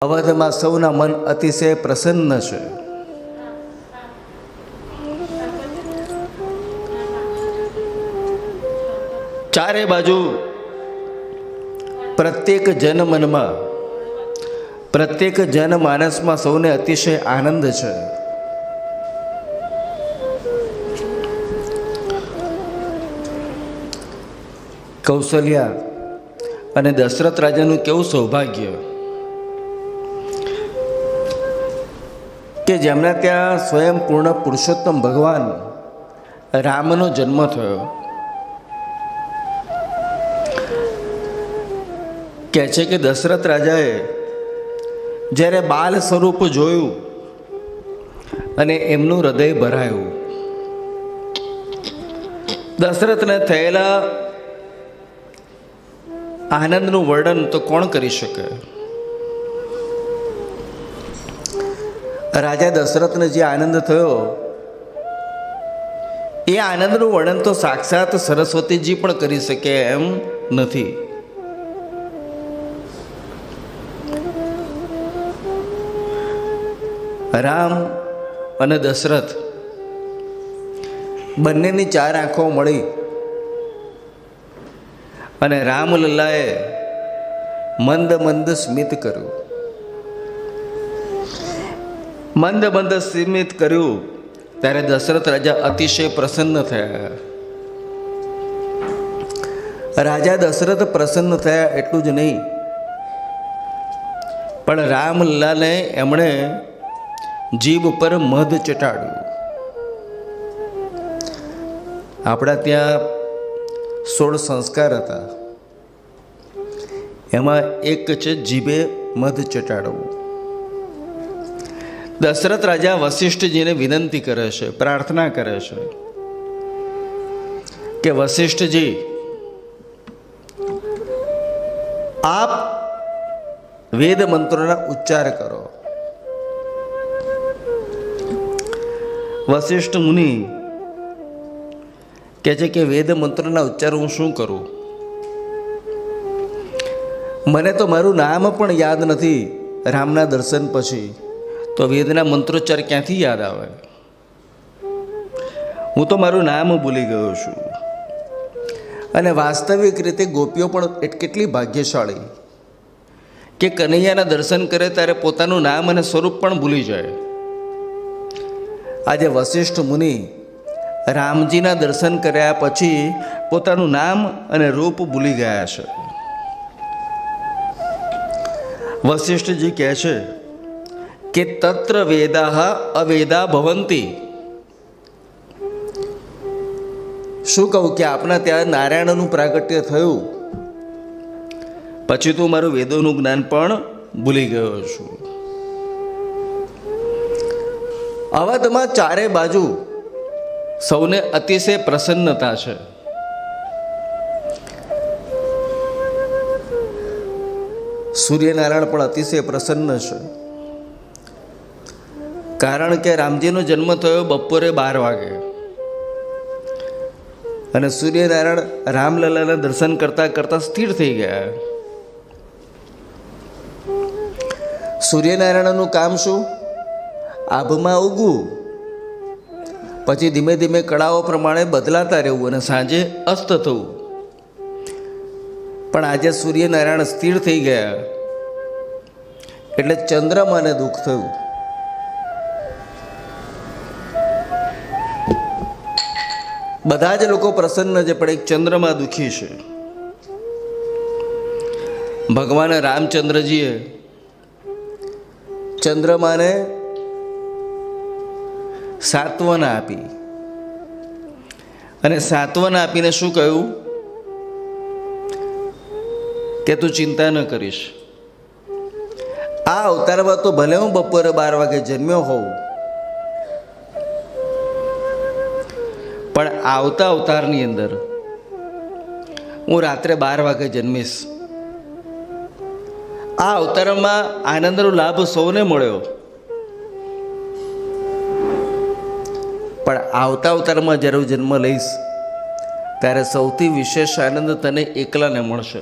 અવધમાં સૌના મન અતિશય પ્રસન્ન છે. ચારે બાજુ પ્રત્યેક જનમનમાં, પ્રત્યેક જનમાનસમાં સૌને અતિશય આનંદ છે. કૌશલ્યા અને દશરથ રાજાનું કેવું સૌભાગ્ય કે જેમના ત્યાં સ્વયં પૂર્ણ પુરુષોત્તમ ભગવાન રામનો જન્મ થયો. કહે છે કે દશરથ રાજાએ જ્યારે બાલ સ્વરૂપ જોયું અને એમનું હૃદય ભરાયું. દશરથને થયેલા આનંદનું વર્ણન તો કોણ કરી શકે? રાજા દશરથને જે આનંદ થયો એ આનંદનું વર્ણન તો સાક્ષાત સરસ્વતીજી પણ કરી શકે એમ નથી. રામ અને દશરથ બંનેની ચાર આંખો મળી અને રામલલ્લાએ મંદ મંદ સ્મિત કર્યું. મંદ મંદ સ્મિત કર્યું ત્યારે દશરથ રાજા અતિશય પ્રસન્ન થયા. રાજા દશરથ પ્રસન્ન થયા એટલું જ નહીં, પણ રામલલ્લાને એમણે જીભ ઉપર મધ ચટાડ્યું. આપણા ત્યાં 16 સંસ્કાર હતા, એમાં એક છે જીભે મધ ચટાડવું. દશરથ રાજા વશિષ્ઠજીને વિનંતી કરે છે, પ્રાર્થના કરે છે કે વશિષ્ઠજી, આપ વેદ મંત્રોના ઉચ્ચાર કરો. વશિષ્ઠ મુનિ કહે છે કે વેદ મંત્રોના ઉચ્ચાર હું શું કરું? મને તો મારું નામ પણ યાદ નથી. રામના દર્શન પછી તો વેદના મંત્રોચ્ચાર ક્યાંથી યાદ આવે? હું તો મારું નામ ભૂલી ગયો છું. અને વાસ્તવિક રીતે ગોપીઓ પણ કેટલી ભાગ્યશાળી કે કનૈયાના દર્શન કરે ત્યારે પોતાનું નામ અને સ્વરૂપ પણ ભૂલી જાય. આજે વશિષ્ઠ મુનિ રામજીના દર્શન કર્યા પછી પોતાનું નામ અને રૂપ ભૂલી ગયા છે. વશિષ્ઠજી કહે છે કે તત્ર વેદાહ અવેદા ભવંતી. શું કહું કે આપણા ત્યાં નારાયણનું પ્રાગટ્ય થયું પછી તું મારું વેદોનું જ્ઞાન પણ ભૂલી ગયો છું. અવધમાં ચારે બાજુ સૌને અતિશય પ્રસન્નતા છે. સૂર્યનારાયણ પણ અતિશય પ્રસન્ન છે, કારણ કે રામજીનો જન્મ થયો બપોરે 12 વાગે અને સૂર્યનારાયણ રામલલ્લાના દર્શન કરતા કરતા સ્થિર થઈ ગયા. સૂર્યનારાયણનું કામ શું? આભમાં ઉગવું, પછી ધીમે ધીમે કળાઓ પ્રમાણે બદલાતા રહેવું અને સાંજે અસ્ત થવું. પણ આજે સૂર્યનારાયણ સ્થિર થઈ ગયા એટલે ચંદ્રમાને દુઃખ થયું. બધા જ લોકો પ્રસન્ન છે, પણ એક ચંદ્રમા દુઃખી છે. ભગવાન રામચંદ્રજીએ ચંદ્રમાને સાંત્વના આપી અને સાંત્વના આપીને શું કહ્યું કે તું ચિંતા ન કરીશ. આ અવતારમાં તો ભલે હું બપોરે 12 વાગે જન્મ્યો હોઉં, પણ આવતા અવતારની અંદર હું રાત્રે 12 વાગે જન્મીશ. આ અવતારમાં આનંદનો લાભ સૌને મળ્યો, પણ આવતા અવતારમાં જ્યારે હું જન્મ લઈશ ત્યારે સૌથી વિશેષ આનંદ તને એકલાને મળશે.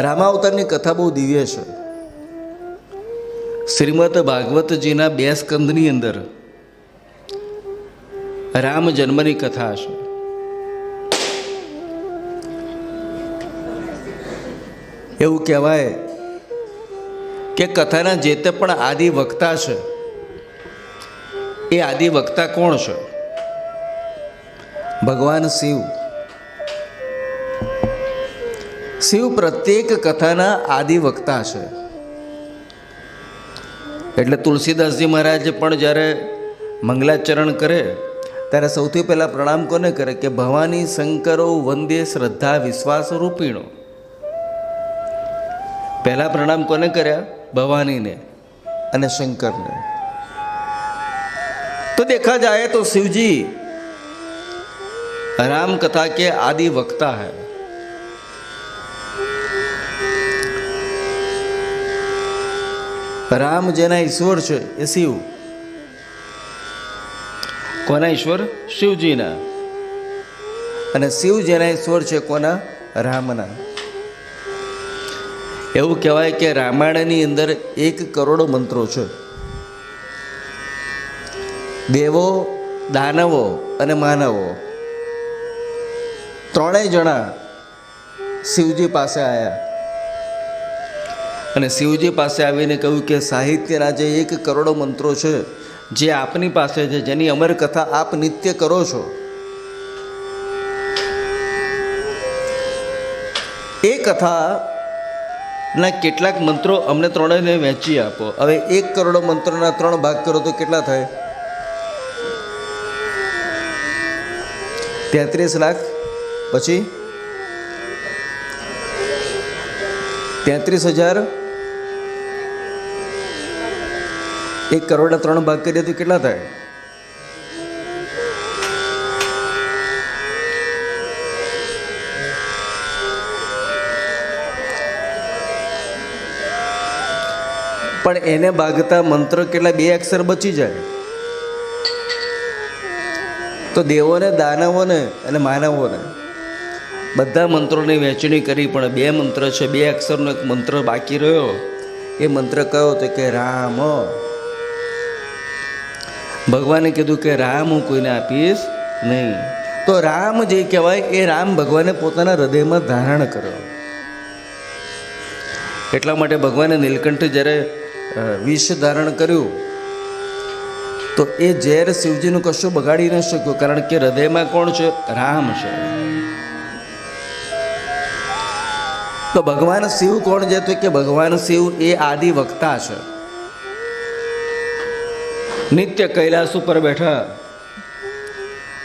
રામાવતારની કથા બહુ દિવ્ય છે. શ્રીમદ ભાગવતજીના 2 સ્કંદની અંદર રામ જન્મની કથા છે. એવું કહેવાય કે કથાના જે તે પણ આદિ વક્તા છે એ આદિ વક્તા કોણ છે? ભગવાન શિવ. શિવ પ્રત્યેક કથાના આદિ વક્તા છે. એટલે તુલસીદાસજી મહારાજ પણ જ્યારે મંગલાચરણ કરે ત્યારે સૌથી પહેલાં પ્રણામ કોને કરે કે ભવાની શંકરો વંદે શ્રદ્ધા વિશ્વાસ રૂપીણો. પહેલા પ્રણામ કોને કર્યા? ભવાનીને અને શંકરને. તો देखा जाए तो शिव जी राम कथा के आदि वक्ता है. राम जेना ईश्वर છે એ શિવ. કોના ઈશ્વર? શિવજીના. અને શિવ જેના ઈશ્વર છે કોના? રામના. એવું કહેવાય કે રામાયણની અંદર 1 કરોડ મંત્રો છે. દેવો, દાનવો અને માનવો ત્રણેય જણા શિવજી પાસે આવ્યા અને શિવજી પાસે આવીને કહ્યું કે સાહિત્યના જે 1 કરોડ મંત્રો છે જે આપની પાસે છે, જેની અમર કથા આપ નિત્ય કરો છો, એ કથાના કેટલાક મંત્રો અમને ત્રણેયને વહેંચી આપો. હવે 1 કરોડ મંત્રોના 3 ભાગ કરો તો કેટલા થાય? 33 લાખ. પછી 33,000. 1 કરોડના 3 ભાગ કરીએ તો કેટલા થાય? પણ એને ભાગતા મંત્ર કેટલા? 2 અક્ષર બચી જાય. તો દેવોને, દાનવોને અને માનવોને બધા મંત્રોની વહેંચણી કરી, પણ 2 મંત્ર છે, 2 અક્ષરનો એક મંત્ર બાકી રહ્યો. એ મંત્ર કયો? તો કે રામ. ભગવાને કીધું કે રામ હું કોઈને આપીશ નહીં. તો રામ જે કહેવાય એ રામ ભગવાને પોતાના હૃદયમાં ધારણ કર્યો. એટલા માટે ભગવાને નીલકંઠ જ્યારે વિષ ધારણ કર્યું તો એ ઝેર શિવજીનું કશું બગાડી ન શક્યું, કારણ કે હૃદયમાં કોણ છે? રામ છે. તો ભગવાન શિવ કોણ છે? તો કે ભગવાન શિવ એ આદિ વક્તા છે. નિત્ય કૈલાસ ઉપર બેઠા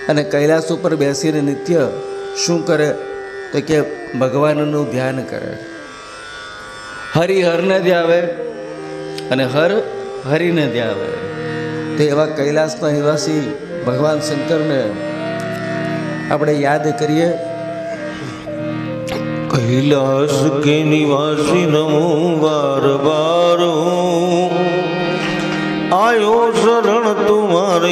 અને કૈલાસ ઉપર બેસીને નિત્ય શું કરે? તો કે ભગવાનનું ધ્યાન કરે. હરિહરને ધ્યાવે અને હર હરિને ધ્યાવે. તો એવા કૈલાસના નિવાસી ભગવાન શંકરને આપણે યાદ કરીએ. कैलाश के निवासी नमो बार बार आयो शरण तुम्हारे.